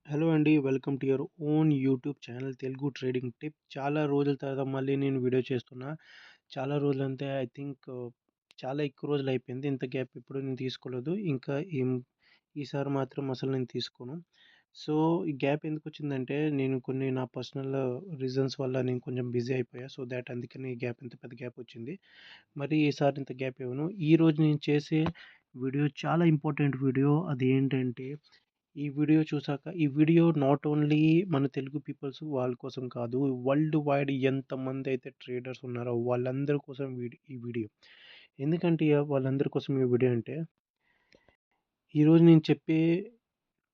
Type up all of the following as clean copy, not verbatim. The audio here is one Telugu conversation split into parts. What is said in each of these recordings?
హలో అండి. Welcome to your own YouTube channel Telugu trading tip. చాలా రోజుల తర్వాత మళ్ళీ నేను వీడియో చేస్తున్నా. చాలా రోజులంటే ఐ థింక్ చాలా ఎక్కువ రోజులయిపోయింది. ఇంత గ్యాప్ ఎప్పుడు నేను తీసుకోలేదు. ఇంకా ఈసారి మాత్రం అసలు నేను తీసుకోను. సో, ఈ గ్యాప్ ఎందుకొచ్చిందంటే నేను కొన్ని నా పర్సనల్ రీజన్స్ వల్ల నేను కొంచెం బిజీ అయిపోయా. సో, అందుకని ఈ గ్యాప్ ఇంత పెద్ద గ్యాప్ వచ్చింది. మరి ఈసారి ఇంత గ్యాప్ ఇవ్వను. ఈరోజు నేను చేసే వీడియో చాలా ఇంపార్టెంట్ వీడియో. అదేంటంటే ఈ వీడియో నాట్ ఓన్లీ మన తెలుగు పీపుల్స్ వాళ్ళ కోసం కాదు. వరల్డ్ వైడ్ ఎంతమందైతే ట్రేడర్స్ ఉన్నారో వాళ్ళందరి కోసం ఈ వీడియో. ఎందుకంటే వాళ్ళందరి కోసం ఈ వీడియో అంటే, ఈరోజు నేను చెప్పే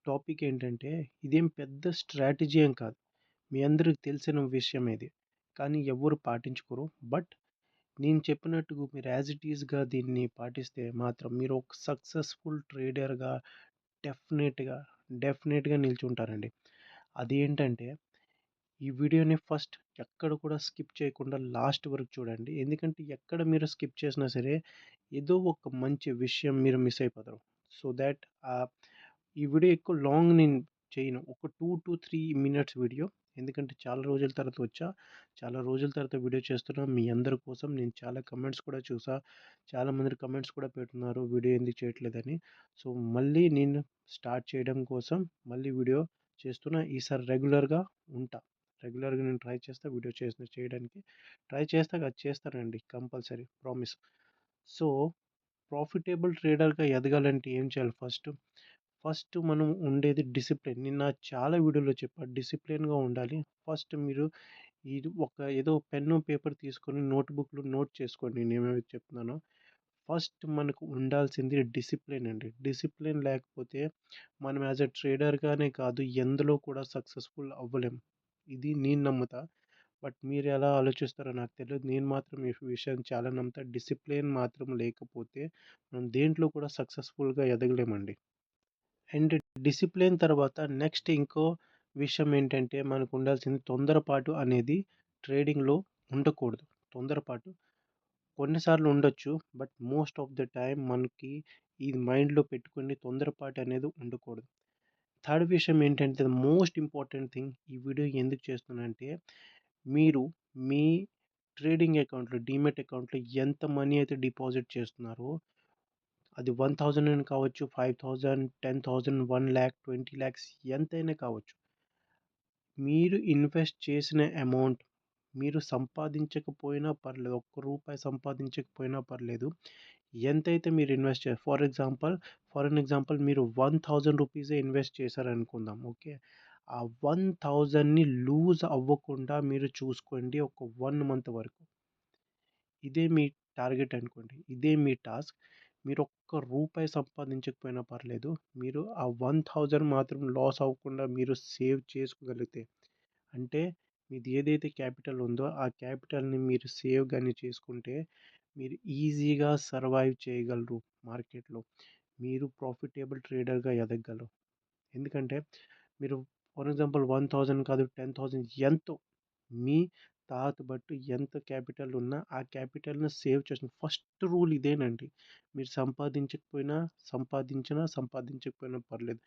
టాపిక్ ఏంటంటే, ఇదేం పెద్ద స్ట్రాటజీ ఏం కాదు. మీ అందరికి తెలిసిన విషయం ఇది. కానీ ఎవ్వరు పాటించుకోరు. బట్ నేను చెప్పినట్టుగా మీరు యాజ్ ఇట్ ఈస్‌గా దీన్ని పాటిస్తే మాత్రం మీరు ఒక సక్సెస్‌ఫుల్ ట్రేడర్‌గా డెఫినేట్‌గా, డెఫినేట్‌గా నిల్చుంటారండి. అదేంటంటే, ఈ వీడియోని ఫస్ట్ ఎక్కడ కూడా స్కిప్ చేయకుండా లాస్ట్ వరకు చూడండి. ఎందుకంటే ఎక్కడ మీరు స్కిప్ చేసినా సరే, ఏదో ఒక మంచి విషయం మీరు మిస్ అయిపోతారు. సో థాట్ ఈ వీడియో ఎక్కువ లాంగ్ నేను చేయను. ఒక 2-3 మినిట్స్ వీడియో. ఎందుకంటే చాలా రోజుల తర్వాత వచ్చా. చాలా రోజుల తర్వాత వీడియో చేస్తున్నా. మీ అందరి కోసం నేను చాలా కమెంట్స్ కూడా చూసా. చాలామంది కమెంట్స్ కూడా పెడుతున్నారు వీడియో ఎందుకు చేయట్లేదని. సో, మళ్ళీ నేను స్టార్ట్ చేయడం కోసం మళ్ళీ వీడియో చేస్తున్నా. ఈసారి రెగ్యులర్‌గా ఉంటా. రెగ్యులర్‌గా నేను ట్రై చేస్తా వీడియో చేయడానికి. ట్రై చేస్తా కాదు చేస్తానండి కంపల్సరీ ప్రామిస్. సో, ప్రాఫిటబుల్ ట్రేడర్‌గా ఎదగాలంటే ఏం చేయాలి ఫస్ట్? ఫస్ట్ మనం ఉండేది డిసిప్లిన్. నిన్న చాలా వీడియోలో చెప్పా డిసిప్లిన్‌గా ఉండాలి. ఫస్ట్ మీరు ఏదో పెన్ను, పేపర్ తీసుకొని నోట్‌బుక్‌లో నోట్ చేసుకోండి నేనేమేమి చెప్తున్నానో. ఫస్ట్ మనకు ఉండాల్సింది డిసిప్లిన్ అండి. డిసిప్లిన్ లేకపోతే మనం యాస్ ఎ ట్రేడర్‌గానే కాదు ఎందులో కూడా సక్సెస్‌ఫుల్ అవ్వలేం. ఇది నేను నమ్ముతా. బట్ మీరు ఎలా ఆలోచిస్తారో నాకు తెలీదు. నేను మాత్రం ఈ విషయాన్ని చాలా నమ్ముతా. డిసిప్లిన్ మాత్రం లేకపోతే మనం దేంట్లో కూడా సక్సెస్‌ఫుల్‌గా ఎదగలేమండి. అండ్ డిసిప్లిన్ తర్వాత నెక్స్ట్ ఇంకో విషయం ఏంటంటే మనకు ఉండాల్సింది తొందరపాటు అనేది ట్రేడింగ్‌లో ఉండకూడదు. తొందరపాటు కొన్నిసార్లు ఉండొచ్చు. But most of the time మనకి ఇది మైండ్‌లో పెట్టుకొని తొందరపాటు అనేది ఉండకూడదు. థర్డ్ విషయం ఏంటంటే మోస్ట్ ఇంపార్టెంట్ థింగ్ ఈ వీడియో ఎందుకు చేస్తున్నానంటే మీరు మీ ట్రేడింగ్ అకౌంట్‌లో డీమ్యాట్ అకౌంట్‌లో ఎంత మనీ అయితే డిపాజిట్ చేస్తున్నారో అది 1000 అని కావచ్చు, 5000, 10,000, 1,00,000, 20,00,000 ఎంతైనా కావచ్చు. మీరు ఇన్వెస్ట్ చేసిన అమౌంట్ మీరు సంపాదించకపోయినా పర్లేదు. ఒక్క రూపాయి సంపాదించకపోయినా పర్లేదు. ఎంతైతే మీరు ఇన్వెస్ట్ చేశారు ఫర్ ఎన్ ఎగ్జాంపుల్ మీరు 1000 రూపీసే ఇన్వెస్ట్ చేశారనుకుందాం. ఓకే. ఆ 1000ని లూజ్ అవ్వకుండా మీరు చూసుకోండి ఒక 1 మంత్ వరకు. ఇదే మీ టార్గెట్ అనుకోండి. ఇదే మీ టాస్క్. మీరు ఒక్క రూపాయి సంపాదించకపోయినా పర్లేదు. మీరు ఆ 1000 మాత్రం లాస్ అవ్వకుండా మీరు సేవ్ చేసుకోగలిగితే, అంటే మీది ఏదైతే క్యాపిటల్ ఉందో, ఆ క్యాపిటల్‌ని మీరు సేవ్ గాని చేసుకుంటే, మీరు ఈజీగా సర్వైవ్ చేయగలరు మార్కెట్‌లో. మీరు ప్రాఫిటబుల్ ట్రేడర్‌గా ఎదగగలరు. ఎందుకంటే మీరు ఫర్ ఎగ్జాంపుల్ 1000 కాదు 10,000 ఎంతో మీ బట్టు ఎంత క్యాపిటల్ ఉన్నా ఆ క్యాపిటల్‌ని సేవ్ చేసిన ఫస్ట్ రూల్ ఇదేనండి. మీరు సంపాదించకపోయినా పర్లేదు.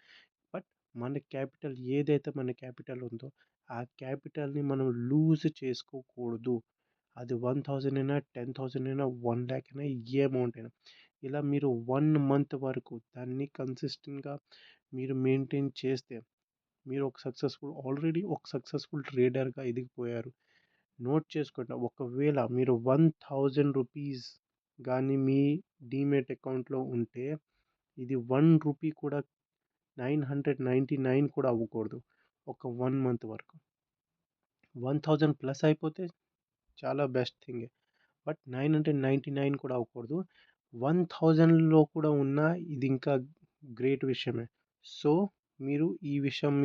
బట్ మన క్యాపిటల్ ఏదైతే మన క్యాపిటల్ ఉందో ఆ క్యాపిటల్‌ని మనం లూజ్ చేసుకోకూడదు. అది 1000 అయినా, 10,000 అయినా, 1,00,000 అయినా ఏ అమౌంట్ అయినా. ఇలా మీరు 1 మంత్ వరకు దాన్ని కన్సిస్టెంట్‌గా మీరు మెయింటైన్ చేస్తే మీరు ఆల్రెడీ ఒక సక్సెస్‌ఫుల్ ట్రేడర్‌గా ఎదిగిపోయారు. నోట్ చేసుకోండి. ఒకవేళ మీరు 1000 రూపీస్ గాని మీ డీమ్యాట్ అకౌంట్‌లో ఉంటే ఇది 1 రూపీ కూడా 999 కూడా అవ్వకూడదు. ఒక 1 మంత్ వరకు. 1000 ప్లస్ అయిపోతే చాలా బెస్ట్ థింగే. బట్ 999 కూడా అవ్వకూడదు. 1000లో కూడా ఉన్నా ఇది ఇంకా గ్రేట్ విషయమే. సో, మీరు ఈ విషయం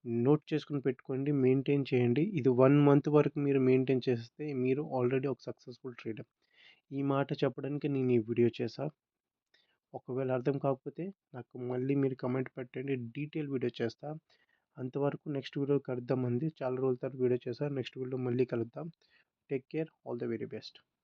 నోట్ చేసుకొని పెట్టుకోండి. మెయింటైన్ చేయండి. ఇది 1 మంత్ వరకు మీరు మెయింటైన్ చేస్తే మీరు ఆల్రెడీ ఒక సక్సెస్‌ఫుల్ ట్రేడర్. ఈ మాట చెప్పడానికి నేను ఈ వీడియో చేశా. ఒకవేళ అర్థం కాకపోతే నాకు మళ్ళీ మీరు కామెంట్ పెట్టండి. డీటెయిల్ వీడియో చేస్తా. అంతవరకు నెక్స్ట్ వీడియో కలుద్దామండి. చాలా రోజుల తర్వాత వీడియో చేశా. నెక్స్ట్ వీడియోలో మళ్ళీ కలుద్దాం. Take care. All the very best.